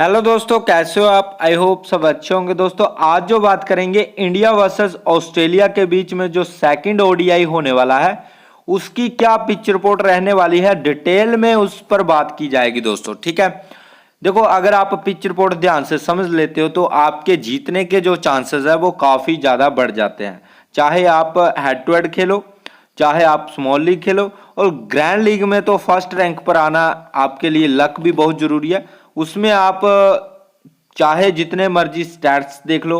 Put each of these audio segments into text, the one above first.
Hello दोस्तों, कैसे हो आप? आई होप सब अच्छे होंगे। दोस्तों आज जो बात करेंगे इंडिया वर्सेस ऑस्ट्रेलिया के बीच में जो सेकंड ओडीआई होने वाला है उसकी क्या पिच रिपोर्ट रहने वाली है, डिटेल में उस पर बात की जाएगी दोस्तों। ठीक है, देखो अगर आप पिच रिपोर्ट ध्यान से समझ लेते हो तो आपके जीतने के जो चांसेस है वो काफी ज्यादा बढ़ जाते हैं। चाहे आप हेड टू हेड खेलो, चाहे आप स्मॉल लीग खेलो, और ग्रैंड लीग में तो फर्स्ट रैंक पर आना आपके लिए लक भी बहुत जरूरी है। उसमें आप चाहे जितने मर्जी स्टैट्स देख लो,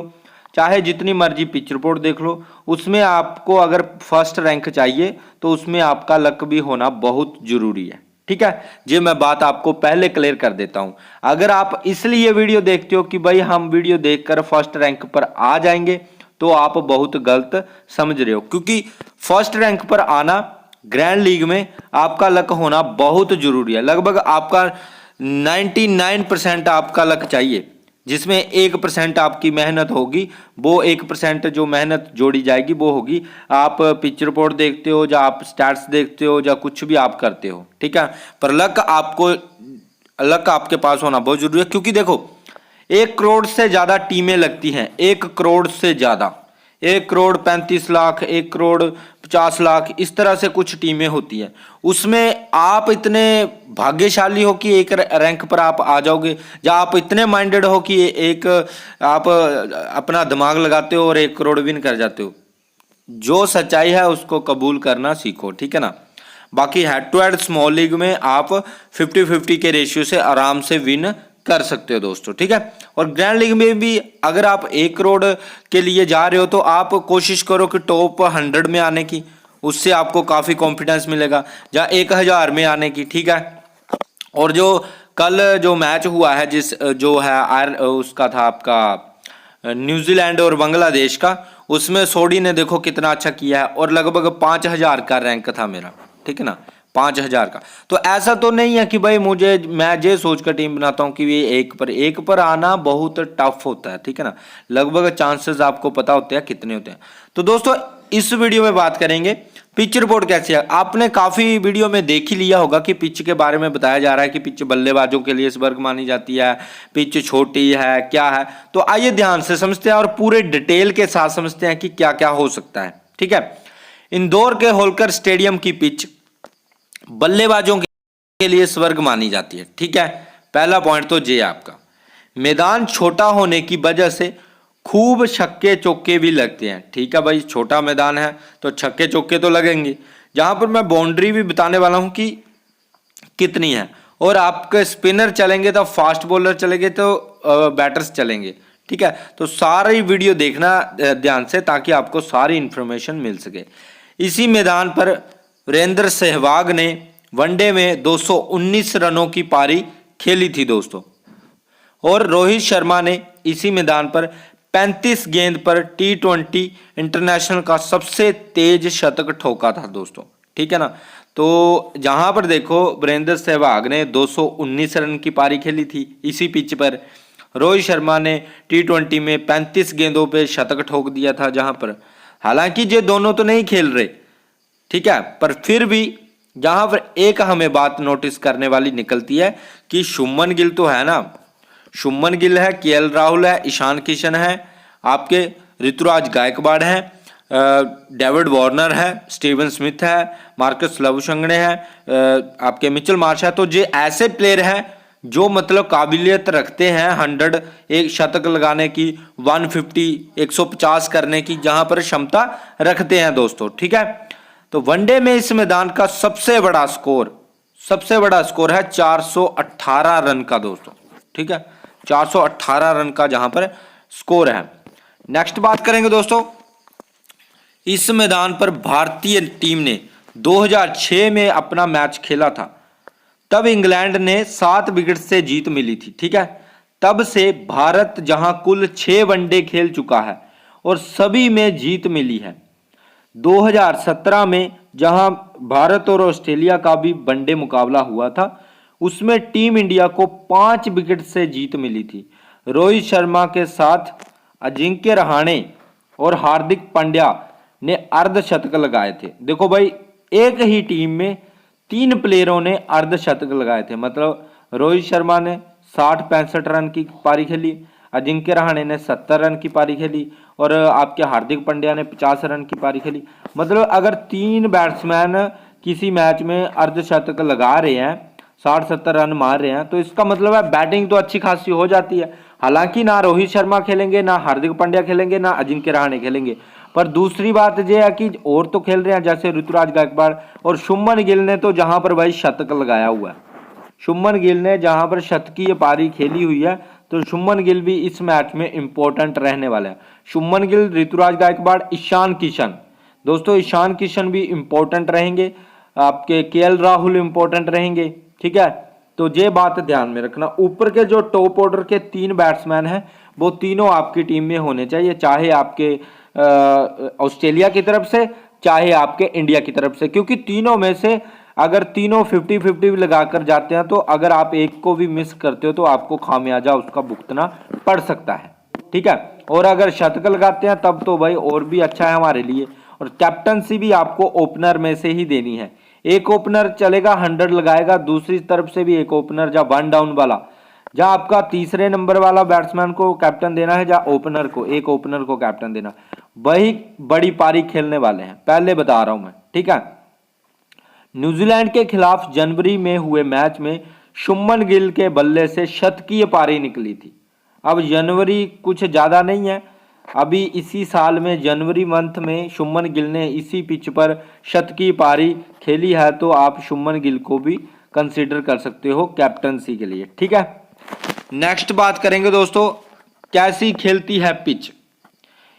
चाहे जितनी मर्जी पिच रिपोर्ट देख लो, उसमें आपको अगर फर्स्ट रैंक चाहिए तो उसमें आपका लक भी होना बहुत जरूरी है। ठीक है, ये मैं बात आपको पहले क्लियर कर देता हूं। अगर आप इसलिए वीडियो देखते हो कि भाई हम वीडियो देखकर फर्स्ट रैंक पर आ जाएंगे तो आप बहुत गलत समझ रहे हो, क्योंकि फर्स्ट रैंक पर आना ग्रैंड लीग में आपका लक होना बहुत जरूरी है। लगभग आपका 99% आपका लक चाहिए, जिसमें 1% आपकी मेहनत होगी। वो 1% जो मेहनत जोड़ी जाएगी वो होगी आप पिच रिपोर्ट देखते हो, या आप स्टैट्स देखते हो, या कुछ भी आप करते हो। ठीक है, पर लक आपके पास होना बहुत जरूरी है, क्योंकि देखो 1 करोड़ से ज्यादा टीमें लगती हैं। 1 करोड़ से ज्यादा, 1 करोड़ 35 लाख, 1 करोड़ 50 लाख, इस तरह से कुछ टीमें होती हैं। उसमें आप इतने भाग्यशाली हो कि एक रैंक पर आप आ जाओगे, या आप इतने माइंडेड हो कि एक आप अपना दिमाग लगाते हो और 1 करोड़ विन कर जाते हो। जो सच्चाई है उसको कबूल करना सीखो। ठीक है ना। बाकी head to head small league में आप 50-50 के रेशियो से आराम से विन कर सकते हो दोस्तों। ठीक है, और ग्रैंड लीग में भी अगर आप 1 करोड़ के लिए जा रहे हो तो आप कोशिश करो कि टॉप 100 में आने की, उससे आपको काफी कॉन्फिडेंस मिलेगा, या 1000 में आने की। ठीक है, और जो कल जो मैच हुआ है जो है उसका था आपका न्यूजीलैंड और बांग्लादेश का, उसमें सोडी ने देखो कितना अच्छा किया है, और लगभग 5000 का रैंक था मेरा। ठीक है ना, 5000 का। तो ऐसा तो नहीं है कि भाई मैं ये सोच कर टीम बनाता हूं कि ये एक पर आना बहुत टफ होता है। ठीक है ना, लगभग चांसेस आपको पता होते हैं कितने होते हैं। तो दोस्तों इस वीडियो में बात करेंगे पिच रिपोर्ट कैसे है। आपने काफी वीडियो में देख ही लिया होगा कि पिच के बारे में बताया जा रहा है कि पिच बल्लेबाजों के लिए स्वर्ग मानी जाती है, पिच छोटी है, क्या है। तो आइए ध्यान से समझते हैं और पूरे डिटेल के साथ समझते हैं कि क्या क्या हो सकता है। ठीक है, इंदौर के होलकर स्टेडियम की पिच बल्लेबाजों के लिए स्वर्ग मानी जाती है। ठीक है, पहला पॉइंट तो ये आपका। मैदान छोटा होने की वजह से खूब छक्के चौके भी लगते हैं। ठीक है भाई, छोटा मैदान है तो छक्के चौके तो लगेंगे। जहां पर मैं बाउंड्री भी बताने वाला हूं कि कितनी है, और आपके स्पिनर चलेंगे तो फास्ट बॉलर चलेंगे तो बैटर्स चलेंगे। ठीक है, तो सारी वीडियो देखना ध्यान से ताकि आपको सारी इंफॉर्मेशन मिल सके। इसी मैदान पर वीरेंद्र सहवाग ने वनडे में 219 रनों की पारी खेली थी दोस्तों, और रोहित शर्मा ने इसी मैदान पर 35 गेंद पर T20 इंटरनेशनल का सबसे तेज शतक ठोका था दोस्तों। ठीक है ना, तो जहां पर देखो वीरेंद्र सहवाग ने 219 रन की पारी खेली थी इसी पिच पर, रोहित शर्मा ने T20 में 35 गेंदों पे शतक ठोक दिया था। जहां पर हालांकि ये दोनों तो नहीं खेल रहे, ठीक है, पर फिर भी जहां पर एक हमें बात नोटिस करने वाली निकलती है कि शुभमन गिल तो है ना, शुभमन गिल है, केएल राहुल है, ईशान किशन है, आपके ऋतुराज गायकवाड़ है, डेविड वार्नर है, स्टीवन स्मिथ है, मार्कस लवशंगने है, आपके मिचेल मार्श है। तो ये ऐसे प्लेयर हैं जो मतलब काबिलियत रखते हैं 100 एक शतक लगाने की, 150 150 करने की, जहां पर क्षमता रखते हैं दोस्तों। ठीक है, तो वनडे में इस मैदान का सबसे बड़ा स्कोर है 418 रन का दोस्तों। ठीक है, 418 रन का जहां पर स्कोर है। नेक्स्ट बात करेंगे दोस्तों, इस मैदान पर भारतीय टीम ने 2006 में अपना मैच खेला था, तब इंग्लैंड ने 7 विकेट से जीत मिली थी। ठीक है, तब से भारत जहां कुल 6 वनडे खेल चुका है और सभी में जीत मिली है। 2017 में जहां भारत और ऑस्ट्रेलिया का भी वनडे मुकाबला हुआ था, उसमें टीम इंडिया को 5 विकेट से जीत मिली थी। रोहित शर्मा के साथ अजिंक्य रहाणे और हार्दिक पांड्या ने अर्धशतक लगाए थे। देखो भाई, एक ही टीम में 3 प्लेयरों ने अर्धशतक लगाए थे, मतलब रोहित शर्मा ने 60-65 रन की पारी खेली, अजिंक्य रहाणे ने 70 रन की पारी खेली और आपके हार्दिक पांड्या ने 50 रन की पारी खेली। मतलब अगर 3 बैट्समैन किसी मैच में अर्धशतक लगा रहे हैं, 60-70 रन मार रहे हैं, तो इसका मतलब है बैटिंग तो अच्छी खासी हो जाती है। हालांकि ना रोहित शर्मा खेलेंगे, ना हार्दिक पांड्या खेलेंगे, ना अजिंक्य रहाणे खेलेंगे, पर दूसरी बात यह है कि और तो खेल रहे हैं जैसे ऋतुराज गायकवाड़ और शुभमन गिल ने तो जहां पर भाई शतक लगाया हुआ है। शुभमन गिल ने जहां पर शतकीय पारी खेली हुई है, तो शुभमन गिल भी इस मैच में इंपॉर्टेंट रहने वाले हैं। शुभमन गिल, ऋतुराज गायकवाड़, ईशान किशन, दोस्तों ईशान किशन भी इंपॉर्टेंट रहेंगे, आपके केएल राहुल इंपॉर्टेंट रहेंगे, ठीक है। तो ये बात ध्यान में रखना। ऊपर के जो टॉप ऑर्डर के 3 बैट्समैन हैं वो तीनों आपकी टीम में होने चाहिए, चाहे आपके ऑस्ट्रेलिया की तरफ से, चाहे आपके इंडिया की तरफ से, क्योंकि तीनों में से अगर तीनों 50-50 लगाकर जाते हैं तो अगर आप एक को भी मिस करते हो तो आपको खामियाजा उसका भुगतना पड़ सकता है, ठीक है। और अगर शतक लगाते हैं तब तो भाई और भी अच्छा है हमारे लिए। और कैप्टनसी भी आपको ओपनर में से ही देनी है। एक ओपनर चलेगा 100 लगाएगा, दूसरी तरफ से भी एक ओपनर, जहाँ 1 डाउन वाला, जहाँ आपका तीसरे नंबर वाला बैट्समैन को कैप्टन देना है, जहाँ ओपनर को, एक ओपनर को कैप्टन देना, वही बड़ी पारी खेलने वाले हैं, पहले बता रहा हूं मैं, ठीक है। न्यूजीलैंड के खिलाफ जनवरी में हुए मैच में शुभमन गिल के बल्ले से शतकीय पारी निकली थी। अब जनवरी कुछ ज्यादा नहीं है, अभी इसी साल में जनवरी मंथ में शुभमन गिल ने इसी पिच पर शतकीय पारी खेली है, तो आप शुभमन गिल को भी कंसीडर कर सकते हो कैप्टनसी के लिए, ठीक है। नेक्स्ट बात करेंगे दोस्तों, कैसी खेलती है पिच।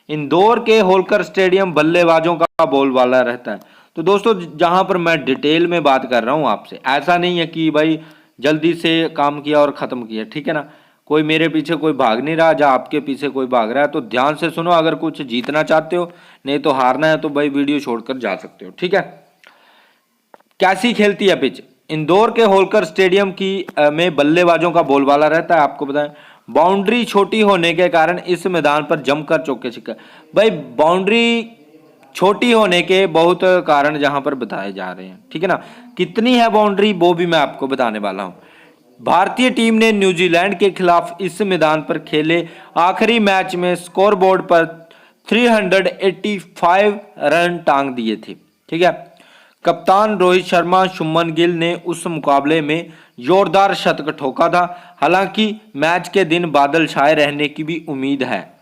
इंदौर के होलकर स्टेडियम बल्लेबाजों का बोलबाला रहता है। तो दोस्तों जहां पर मैं डिटेल में बात कर रहा हूं आपसे, ऐसा नहीं है कि भाई जल्दी से काम किया और खत्म किया, ठीक है ना। कोई मेरे पीछे कोई भाग नहीं रहा, जहां आपके पीछे कोई भाग रहा है, तो ध्यान से सुनो अगर कुछ जीतना चाहते हो, नहीं तो हारना है तो भाई वीडियो छोड़कर जा सकते हो, ठीक है। कैसी खेलती है पिच। इंदौर के होलकर स्टेडियम की में बल्लेबाजों का बोलबाला रहता है। आपको बताएं, बाउंड्री छोटी होने के कारण इस मैदान पर जमकर चौके छिक्के। भाई बाउंड्री छोटी होने के बहुत कारण जहां पर बताए जा रहे हैं, ठीक है ना। कितनी है बाउंड्री वो भी मैं आपको बताने वाला हूं। भारतीय टीम ने न्यूजीलैंड के खिलाफ इस मैदान पर खेले आखिरी मैच में स्कोरबोर्ड पर 385 रन टांग दिए थे, ठीक है। कप्तान रोहित शर्मा, शुभमन गिल ने उस मुकाबले में जोरदार शतक ठोका था। हालांकि मैच के दिन बादल छाए रहने की भी उम्मीद है,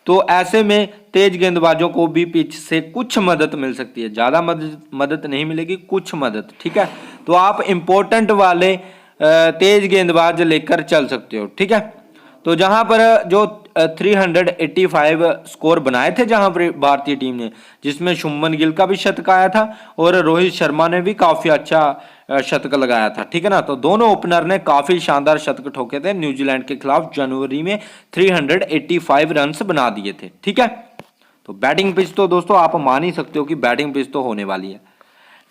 तो ऐसे में तेज गेंदबाजों को भी पिच से कुछ मदद मिल सकती है, ज्यादा मदद नहीं मिलेगी, कुछ मदद, ठीक है। तो आप इंपॉर्टेंट वाले तेज गेंदबाज लेकर चल सकते हो, ठीक है। तो जहां पर जो 385 स्कोर बनाए थे जहां पर भारतीय टीम ने, जिसमें शुभमन गिल का भी शतक आया था और रोहित शर्मा ने भी काफी अच्छा शतक लगाया था, ठीक है ना। तो दोनों ओपनर ने काफी शानदार शतक ठोके थे न्यूजीलैंड के खिलाफ, जनवरी में 385 रन बना दिए थे, ठीक है। तो बैटिंग पिच तो दोस्तों आप मान ही सकते हो कि बैटिंग पिच तो होने वाली है।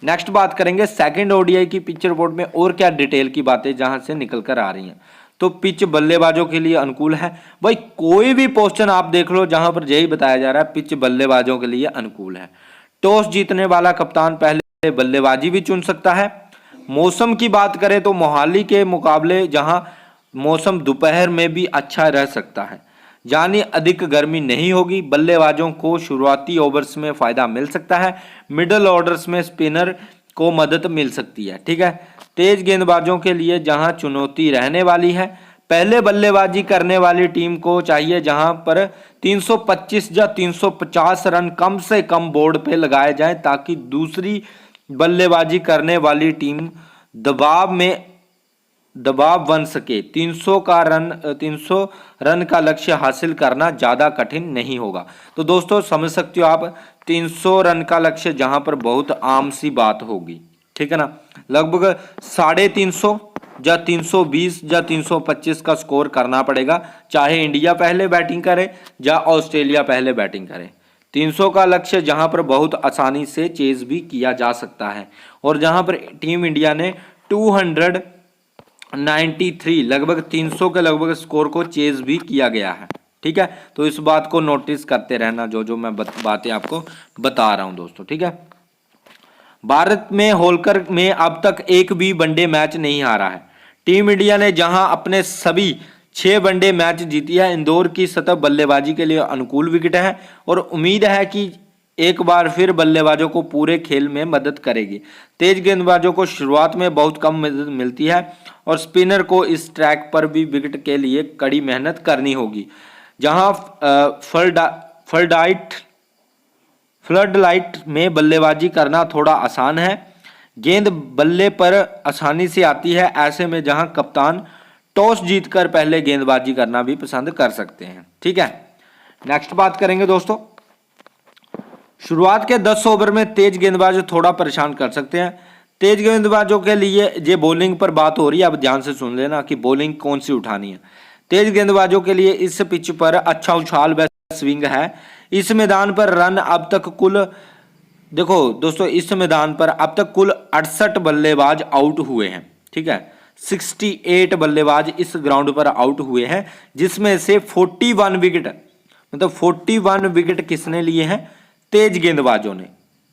नेक्स्ट बात करेंगे सेकंड ओडीआई की पिच रिपोर्ट में और क्या डिटेल की बातें जहां से निकल कर आ रही हैं। तो पिच बल्लेबाजों के लिए अनुकूल है। भाई कोई भी पोस्टन आप देख लो जहां पर यही बताया जा रहा है पिच बल्लेबाजों के लिए अनुकूल है। टॉस जीतने वाला कप्तान पहले बल्लेबाजी भी चुन सकता है। मौसम की बात करें तो मोहाली के मुकाबले जहां मौसम दोपहर में भी अच्छा रह सकता है, यानी अधिक गर्मी नहीं होगी। बल्लेबाजों को शुरुआती ओवर्स में फायदा मिल सकता है, मिडल ऑर्डर्स में स्पिनर को मदद मिल सकती है, ठीक है। तेज गेंदबाजों के लिए जहां चुनौती रहने वाली है, पहले बल्लेबाजी करने वाली टीम को चाहिए जहां पर 325 या 350 रन कम से कम बोर्ड पे लगाए जाएं, ताकि दूसरी बल्लेबाजी करने वाली टीम दबाव बन सके। 300 रन का लक्ष्य हासिल करना ज्यादा कठिन नहीं होगा। तो दोस्तों समझ सकते हो आप, 300 रन का लक्ष्य जहां पर बहुत आम सी बात होगी, ठीक है ना। लगभग 350 या 320 या 325 का स्कोर करना पड़ेगा, चाहे इंडिया पहले बैटिंग करे या ऑस्ट्रेलिया पहले बैटिंग करे। 300 का लक्ष्य जहां पर बहुत आसानी से चेज भी किया जा सकता है, और जहां पर टीम इंडिया ने 293 लगभग 300 के लगभग स्कोर को चेज भी किया गया है, ठीक है। तो इस बात को नोटिस करते रहना, जो मैं बातें आपको बता रहा हूं दोस्तों, ठीक है। भारत में होलकर में अब तक एक भी वनडे मैच नहीं हारा है। टीम इंडिया ने जहां अपने सभी 6 वनडे मैच जीती है। इंदौर की सतह बल्लेबाजी के लिए अनुकूल विकेट है और उम्मीद है कि एक बार फिर बल्लेबाजों को पूरे खेल में मदद करेगी। तेज गेंदबाजों को शुरुआत में बहुत कम मदद मिलती है और स्पिनर को इस ट्रैक पर भी विकेट के लिए कड़ी मेहनत करनी होगी। जहां फ्लड लाइट में बल्लेबाजी करना थोड़ा आसान है, गेंद बल्ले पर आसानी से आती है। ऐसे में जहां कप्तान टॉस जीतकर पहले गेंदबाजी करना भी पसंद कर सकते हैं। ठीक है, नेक्स्ट बात करेंगे दोस्तों। शुरुआत के 10 ओवर में तेज गेंदबाज थोड़ा परेशान कर सकते हैं। तेज गेंदबाजों के लिए ये बॉलिंग पर बात हो रही है, अब ध्यान से सुन लेना कि बॉलिंग कौन सी उठानी है। तेज गेंदबाजों के लिए इस पिच पर अच्छा उछाल व स्विंग है। इस मैदान पर रन अब तक कुल, देखो दोस्तों, इस मैदान पर अब तक कुल 68 बल्लेबाज आउट हुए हैं। ठीक है, 68 बल्लेबाज इस ग्राउंड पर आउट हुए हैं, जिसमें से 41 विकेट, मतलब 41 विकेट किसने लिए हैं? तेज गेंदबाजों ने,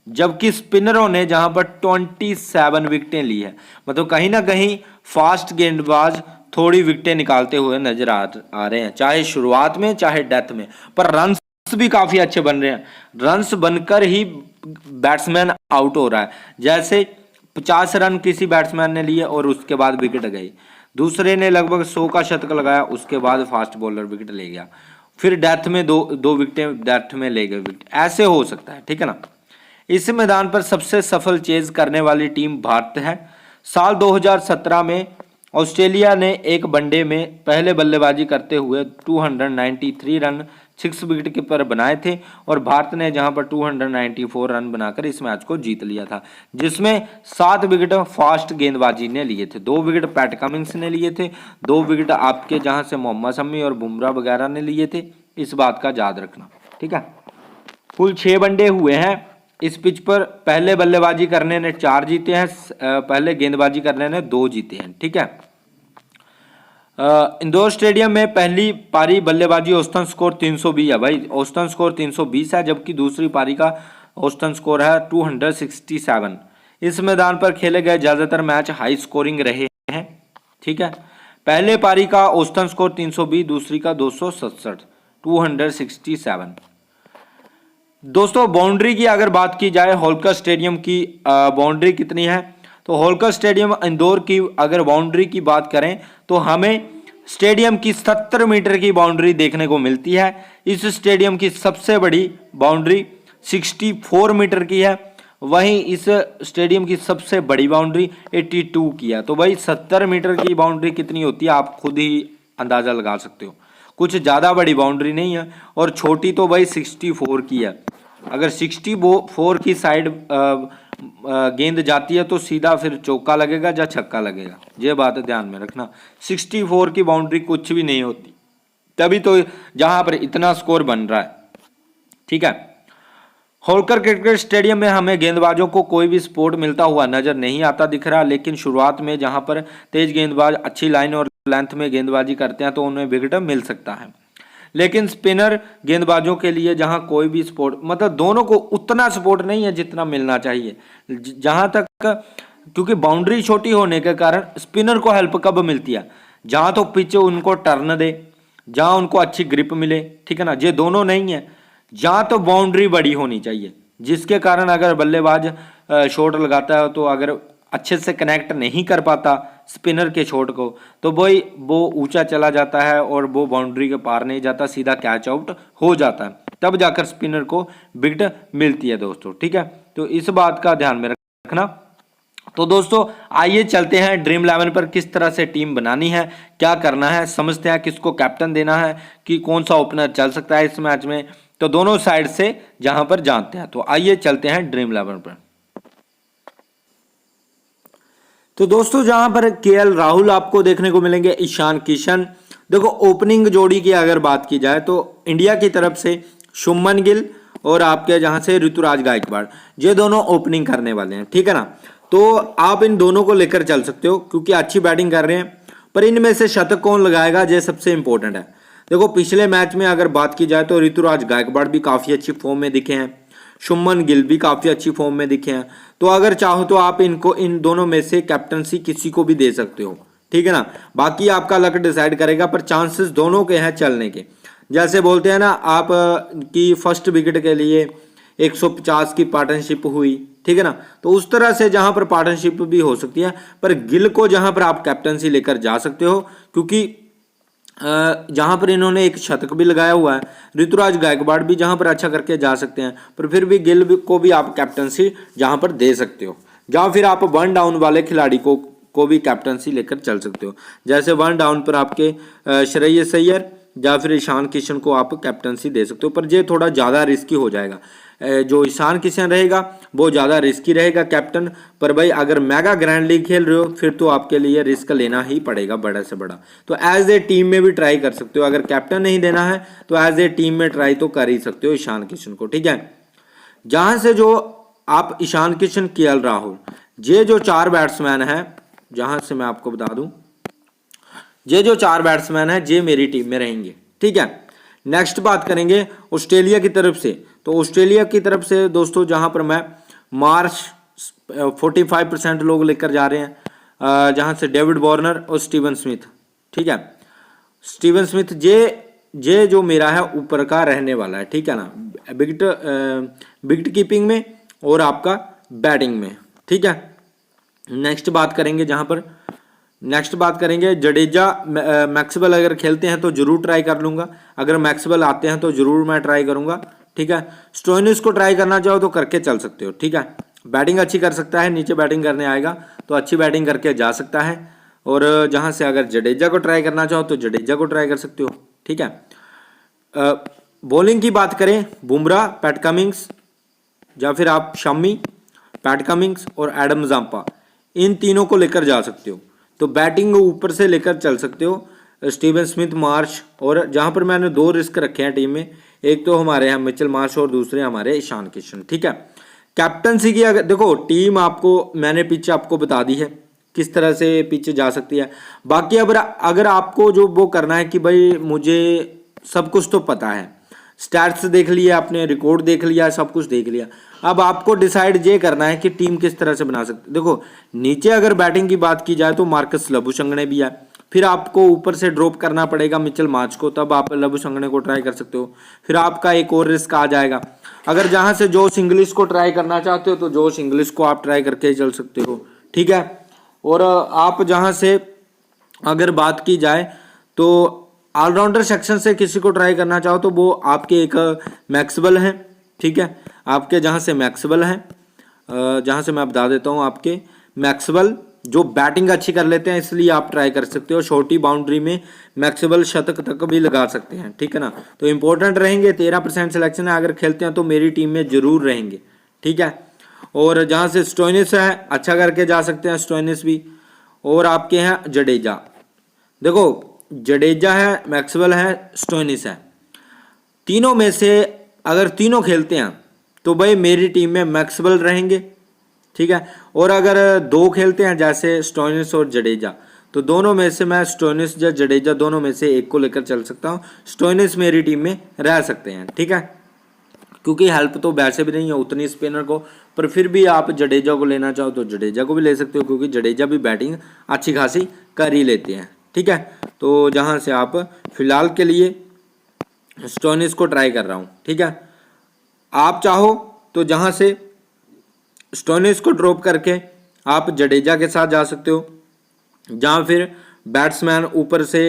जबकि स्पिनरों ने जहां पर 27 विकेटें ली है। मतलब कहीं ना कहीं फास्ट गेंदबाज थोड़ी विकेटें निकालते हुए नजर आ रहे हैं, चाहे शुरुआत में चाहे डेथ में। पर रन्स भी काफी अच्छे बन रहे हैं, रन्स बनकर ही बैट्समैन आउट हो रहा है। जैसे 50 रन किसी बैट्समैन ने लिए और उसके बाद विकेट गई, दूसरे ने लगभग 100 का शतक लगाया, उसके बाद फास्ट बॉलर विकेट ले गया, फिर डेथ में दो विकेटें डेथ में ले गए विकेट, ऐसे हो सकता है। ठीक है ना। इस मैदान पर सबसे सफल चेज करने वाली टीम भारत है। साल 2017 में ऑस्ट्रेलिया ने एक वनडे में पहले बल्लेबाजी करते हुए 293 रन 6 विकेट के पर बनाए थे और भारत ने जहां पर 294 रन बनाकर इस मैच को जीत लिया था, जिसमें 7 विकेट फास्ट गेंदबाजी ने लिए थे, 2 विकेट पैट कमिंस ने लिए थे, 2 विकेट आपके जहां से मोहम्मद शमी और बुमराह वगैरह ने लिए थे। इस बात का याद रखना। ठीक है, कुल 6 वनडे हुए हैं इस पिच पर। पहले बल्लेबाजी करने ने 4 जीते हैं, पहले गेंदबाजी करने ने 2 जीते हैं। ठीक है, इंदौर स्टेडियम में पहली पारी बल्लेबाजी औसतन स्कोर 320 है भाई, औसतन स्कोर 320 है, जबकि दूसरी पारी का औसतन स्कोर है 267। इस मैदान पर खेले गए ज्यादातर मैच हाई स्कोरिंग रहे हैं। ठीक है, पहले पारी का औसतन स्कोर 320, दूसरी का 267, 267। दोस्तों बाउंड्री की अगर बात की जाए, होलकर स्टेडियम की बाउंड्री कितनी है, तो होलकर स्टेडियम इंदौर की अगर बाउंड्री की बात करें तो हमें स्टेडियम की 70 मीटर की बाउंड्री देखने को मिलती है। इस स्टेडियम की सबसे बड़ी बाउंड्री 64 मीटर की है, वहीं इस स्टेडियम की सबसे बड़ी बाउंड्री 82 की है। तो भाई 70 मीटर की बाउंड्री कितनी होती है आप खुद ही अंदाजा लगा सकते हो, कुछ ज़्यादा बड़ी बाउंड्री नहीं है। और छोटी तो भाई 64 की है। अगर 64 की साइड गेंद जाती है तो सीधा फिर चौका लगेगा या छक्का लगेगा, ये बात ध्यान में रखना। 64 की बाउंड्री कुछ भी नहीं होती, तभी तो जहां पर इतना स्कोर बन रहा है। ठीक है, होलकर क्रिकेट स्टेडियम में हमें गेंदबाजों को कोई भी सपोर्ट मिलता हुआ नजर नहीं आता दिख रहा, लेकिन शुरुआत में जहां पर तेज गेंदबाज अच्छी लाइन और लेंथ में गेंदबाजी करते हैं तो उन्हें विकेट मिल सकता है। लेकिन स्पिनर गेंदबाजों के लिए जहां कोई भी सपोर्ट, मतलब दोनों को उतना सपोर्ट नहीं है जितना मिलना चाहिए। जहां तक, क्योंकि बाउंड्री छोटी होने के कारण स्पिनर को हेल्प कब मिलती है, जहां तो पिच उनको टर्न दे, जहां उनको अच्छी ग्रिप मिले। ठीक है ना, ये दोनों नहीं है। जहां तो बाउंड्री बड़ी होनी चाहिए, जिसके कारण अगर बल्लेबाज शॉट लगाता है तो अगर अच्छे से कनेक्ट नहीं कर पाता स्पिनर के शॉट को तो भाई वो ऊंचा चला जाता है और वो बाउंड्री के पार नहीं जाता, सीधा कैच आउट हो जाता है, तब जाकर स्पिनर को विकेट मिलती है दोस्तों। ठीक है, तो इस बात का ध्यान में रखना। तो दोस्तों आइए चलते हैं ड्रीम 11 पर, किस तरह से टीम बनानी है, क्या करना है, समझते हैं किसको कैप्टन देना है, कि कौन सा ओपनर चल सकता है इस मैच में। तो दोनों साइड से जहां पर जानते हैं, तो आइए चलते हैं ड्रीम 11 पर। तो दोस्तों जहां पर केएल राहुल आपको देखने को मिलेंगे, ईशान किशन। देखो ओपनिंग जोड़ी की अगर बात की जाए तो इंडिया की तरफ से शुभमन गिल और आपके जहां से ऋतुराज गायकवाड़, ये दोनों ओपनिंग करने वाले हैं। ठीक है ना, तो आप इन दोनों को लेकर चल सकते हो क्योंकि अच्छी बैटिंग कर रहे हैं। पर इनमें से शतक कौन लगाएगा ये सबसे इंपॉर्टेंट है। देखो पिछले मैच में अगर बात की जाए तो ऋतुराज गायकवाड़ भी काफी अच्छी फॉर्म में दिखे हैं, शुभमन गिल भी काफी अच्छी फॉर्म में दिखे हैं। तो अगर चाहो तो आप इनको इन दोनों में से कैप्टनसी किसी को भी दे सकते हो। ठीक है ना। बाकी आपका लक डिसाइड करेगा, पर चांसेस दोनों के हैं चलने के। जैसे बोलते हैं ना आप की फर्स्ट विकेट के लिए 150 की पार्टनरशिप हुई, ठीक है ना, तो उस तरह से जहां पर पार्टनरशिप भी हो सकती है। पर गिल को जहां पर आप कैप्टनसी लेकर जा सकते हो, क्योंकि जहां पर इन्होंने एक शतक भी लगाया हुआ है, ऋतुराज गायकवाड़ भी जहां पर अच्छा करके जा सकते हैं, पर फिर भी गिल को भी आप कैप्टनसी जहां पर दे सकते हो। या फिर आप वन डाउन वाले खिलाड़ी को भी कैप्टनसी लेकर चल सकते हो। जैसे वन डाउन पर आपके श्रेयस अय्यर या फिर ईशान किशन को आप कैप्टनसी दे सकते हो, पर ये थोड़ा ज़्यादा रिस्की हो जाएगा। जो ईशान किशन रहेगा वो ज़्यादा रिस्की रहेगा कैप्टन। पर भाई अगर मेगा ग्रैंड लीग खेल रहे हो फिर तो आपके लिए रिस्क लेना ही पड़ेगा बड़ा से बड़ा। तो एज ए टीम में भी ट्राई कर सकते हो, अगर कैप्टन नहीं देना है तो एज ए टीम में ट्राई तो कर ही सकते हो ईशान किशन को, ठीक है। जहां से जो आप ईशान किशन, केएल राहुल, ये जो 4 बैट्समैन हैं, जहां से मैं आपको बता दूं ये जो 4 बैट्समैन हैं ये मेरी टीम में रहेंगे, ठीक है। नेक्स्ट बात करेंगे ऑस्ट्रेलिया की तरफ से। तो ऑस्ट्रेलिया की तरफ से दोस्तों जहां पर मैं मार्श 45% लोग लेकर जा रहे हैं, जहां से डेविड वार्नर और स्टीवन स्मिथ, ठीक है। स्टीवन स्मिथ ये जो मेरा है ऊपर का रहने वाला है, ठीक है ना, विकेट कीपिंग में और आपका बैटिंग में, ठीक है। नेक्स्ट बात करेंगे जडेजा मैक्सवेल, अगर खेलते हैं तो जरूर ट्राई कर लूंगा, अगर मैक्सवेल आते हैं तो जरूर मैं ट्राई करूंगा, ठीक है। स्टोइनिस को ट्राई करना चाहो तो करके चल सकते हो, ठीक है। बैटिंग अच्छी कर सकता है, नीचे बैटिंग करने आएगा तो अच्छी बैटिंग करके जा सकता है। और जहां से अगर जडेजा को ट्राई करना चाहो तो जडेजा को ट्राई कर सकते हो, ठीक है। बॉलिंग की बात करें, बुमराह, पैट कमिंस या फिर आप शमी, पैट कमिंस और एडम जांपा, इन तीनों को लेकर जा सकते हो। तो बैटिंग ऊपर से लेकर चल सकते हो स्टीवन स्मिथ, मार्श, और जहां पर मैंने 2 रिस्क रखे हैं टीम में, एक तो हमारे यहाँ मिचेल मार्श और दूसरे हमारे ईशान किशन, ठीक है। कैप्टनसी की अगर देखो टीम आपको मैंने पिच आपको बता दी है किस तरह से पिच जा सकती है। बाकी अगर आपको जो वो करना है कि भाई मुझे सब कुछ तो पता है, स्टैट्स देख लिया आपने, रिकॉर्ड देख लिया, सब कुछ देख लिया, अब आपको डिसाइड ये करना है कि टीम किस तरह से बना सकते। देखो नीचे अगर बैटिंग की बात की जाए तो मार्कस लबुशंगने भी है, फिर आपको ऊपर से ड्रॉप करना पड़ेगा मिचेल मार्श को, तब आप लबुशंगने को ट्राई कर सकते हो। फिर आपका एक और रिस्क आ जाएगा, अगर जहां से जोश इंग्लिश को ट्राई करना चाहते हो तो जोश इंग्लिश को आप ट्राई करके चल सकते हो, ठीक है। और आप जहां से अगर बात की जाए तो ऑलराउंडर सेक्शन से किसी को ट्राई करना चाहो तो वो आपके एक मैक्सवेल हैं, ठीक है। आपके जहां से मैक्सवेल हैं, जहां से मैं बता देता हूं, आपके मैक्सवेल जो बैटिंग अच्छी कर लेते हैं, इसलिए आप ट्राई कर सकते हो। छोटी बाउंड्री में मैक्सवेल शतक तक भी लगा सकते हैं, ठीक है ना। तो इंपॉर्टेंट रहेंगे, 13% सिलेक्शन है, अगर खेलते हैं तो मेरी टीम में जरूर रहेंगे, ठीक है। और जहां से स्टोइनिस है, अच्छा करके जा सकते हैं स्टोइनिस भी। और आपके हैं जडेजा, देखो जडेजा है, मैक्सवेल है, स्टोइनिस है, तीनों में से अगर तीनों खेलते हैं तो भाई मेरी टीम में मैक्सवेल रहेंगे, ठीक है। और अगर 2 खेलते हैं जैसे स्टोइनिस और जडेजा, तो दोनों में से मैं स्टोइनिस या जडेजा दोनों में से एक को लेकर चल सकता हूं। स्टोइनिस मेरी टीम में रह सकते हैं, ठीक है, क्योंकि हेल्प तो वैसे भी नहीं है उतनी स्पिनर को, पर फिर भी आप जडेजा को लेना चाहो तो जडेजा को भी ले सकते हो, क्योंकि जडेजा भी बैटिंग अच्छी खासी कर ही लेते हैं, ठीक है। तो जहां से आप फिलहाल के लिए स्टोइनिस को ट्राई कर रहा हूं, ठीक है। आप चाहो तो जहां से स्टोइनिस को ड्रॉप करके आप जडेजा के साथ जा सकते हो, जहां फिर बैट्समैन ऊपर से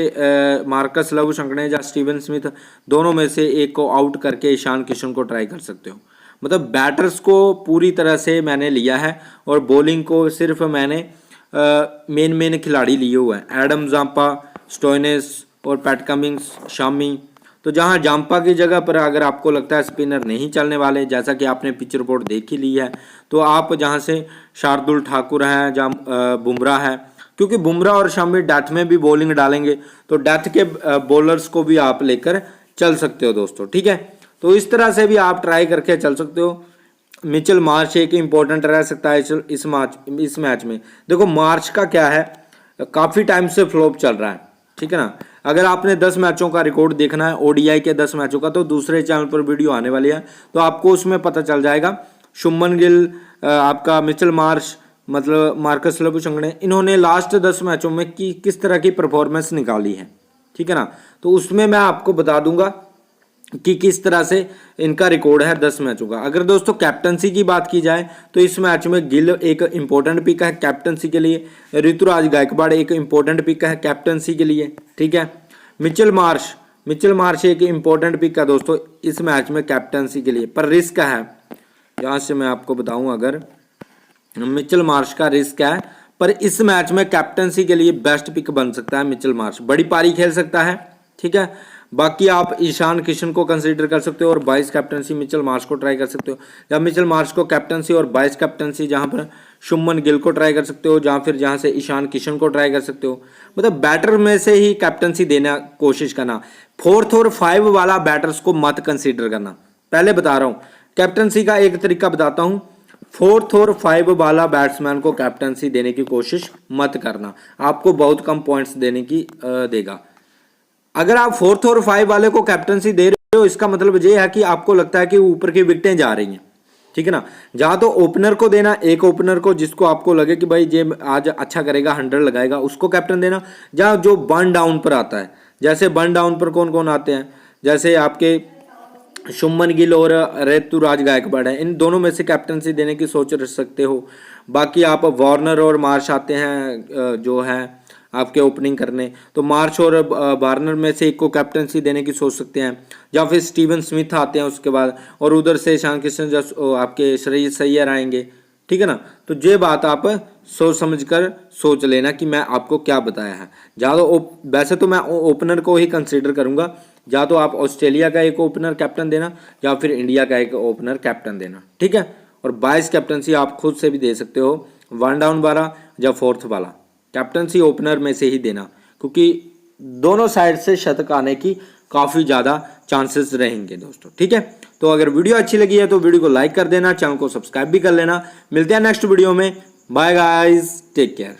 मार्कस लबुशंगने या स्टीवन स्मिथ दोनों में से एक को आउट करके ईशान किशन को ट्राई कर सकते हो। मतलब बैटर्स को पूरी तरह से मैंने लिया है और बॉलिंग को सिर्फ मैंने मेन खिलाड़ी लिए हुए हैं, एडम जांपा, स्टोइनिस और पैट कमिंस, शामी। तो जहां जांपा की जगह पर अगर आपको लगता है स्पिनर नहीं चलने वाले, जैसा कि आपने पिच रिपोर्ट देख ही ली है, तो आप जहां से शार्दुल ठाकुर हैं, जहां बुमराह है, क्योंकि बुमराह और शामी डेथ में भी बॉलिंग डालेंगे, तो डेथ के बॉलर्स को भी आप लेकर चल सकते हो दोस्तों, ठीक है। तो इस तरह से भी आप ट्राई करके चल सकते हो। मिचेल मार्श एक इंपॉर्टेंट रह सकता है इस मैच में। देखो मार्च का क्या है, काफ़ी टाइम से फ्लॉप चल रहा है, ठीक है ना। अगर आपने 10 मैचों का रिकॉर्ड देखना है, ओडीआई के 10 मैचों का, तो दूसरे चैनल पर वीडियो आने वाली है, तो आपको उसमें पता चल जाएगा। शुभमन गिल, आपका मिचेल मार्श, मतलब मार्कस लबुशंग ने, इन्होंने लास्ट 10 मैचों में किस तरह की परफॉर्मेंस निकाली है, ठीक है ना। तो उसमें मैं आपको बता दूंगा कि किस तरह से इनका रिकॉर्ड है 10 मैचों का। अगर दोस्तों कैप्टनसी की बात की जाए तो इस मैच में गिल एक इंपॉर्टेंट पिक है कैप्टनसी के लिए, ऋतुराज गायकवाड़ एक इंपॉर्टेंट पिक है कैप्टनसी के लिए, ठीक है। मिचेल मार्श एक इंपॉर्टेंट पिक है दोस्तों इस मैच में कैप्टनसी के लिए, पर रिस्क है, यहाँ से मैं आपको बताऊं, अगर मिचेल मार्श का रिस्क है, पर इस मैच में कैप्टनसी के लिए बेस्ट पिक बन सकता है मिचेल मार्श, बड़ी पारी खेल सकता है, ठीक है। बाकी आप ईशान किशन को कंसीडर कर सकते हो और 22 कैप्टनसी मिचेल मार्श को ट्राई कर सकते हो, या मिचेल मार्श को कैप्टनसी और 22 कैप्टनसी जहां पर शुभमन गिल को ट्राई कर सकते हो, जहां से ईशान किशन को ट्राई कर सकते हो। मतलब बैटर में से ही कैप्टनसी देना कोशिश करना, 4th और 5 वाला बैटर्स को मत कंसीडर करना, पहले बता रहा हूँ। कैप्टनसी का एक तरीका बताता हूँ, 4th और 5 वाला बैट्समैन को कैप्टनसी देने की कोशिश मत करना, आपको बहुत कम पॉइंट्स देने की देगा। अगर आप 4th और 5 वाले को कैप्टनसी दे रहे हो, इसका मतलब ये है कि आपको लगता है कि ऊपर की विकेटें जा रही हैं, ठीक है ना। जहां तो ओपनर को देना, एक ओपनर को जिसको आपको लगे कि भाई ये आज अच्छा करेगा, 100 लगाएगा, उसको कैप्टन देना। जहां जो बर्न डाउन पर आता है, जैसे बर्न डाउन पर कौन कौन आते हैं, जैसे आपके शुभमन गिल और ऋतुराज गायकवाड़ है, इन दोनों में से कैप्टनसी देने की सोच रख सकते हो। बाकी आप वार्नर और मार्श आते हैं जो है आपके ओपनिंग करने, तो मार्श और वार्नर में से एक को कैप्टनसी देने की सोच सकते हैं, या फिर स्टीवन स्मिथ आते हैं उसके बाद, और उधर से ईशान किशन आपके श्रेयस अय्यर आएंगे, ठीक है ना। तो ये बात आप सोच समझकर सोच लेना कि मैं आपको क्या बताया है। या तो वैसे तो मैं ओपनर को ही कंसीडर करूंगा, या तो आप ऑस्ट्रेलिया का एक ओपनर कैप्टन देना या फिर इंडिया का एक ओपनर कैप्टन देना, ठीक है। और 22 कैप्टनसी आप खुद से भी दे सकते हो, 1 डाउन वाला या 4th वाला कैप्टनसी ओपनर में से ही देना, क्योंकि दोनों साइड से शतक आने की काफ़ी ज़्यादा चांसेस रहेंगे दोस्तों, ठीक है। तो अगर वीडियो अच्छी लगी है तो वीडियो को लाइक कर देना, चैनल को सब्सक्राइब भी कर लेना। मिलते हैं नेक्स्ट वीडियो में, बाय गाइस, टेक केयर।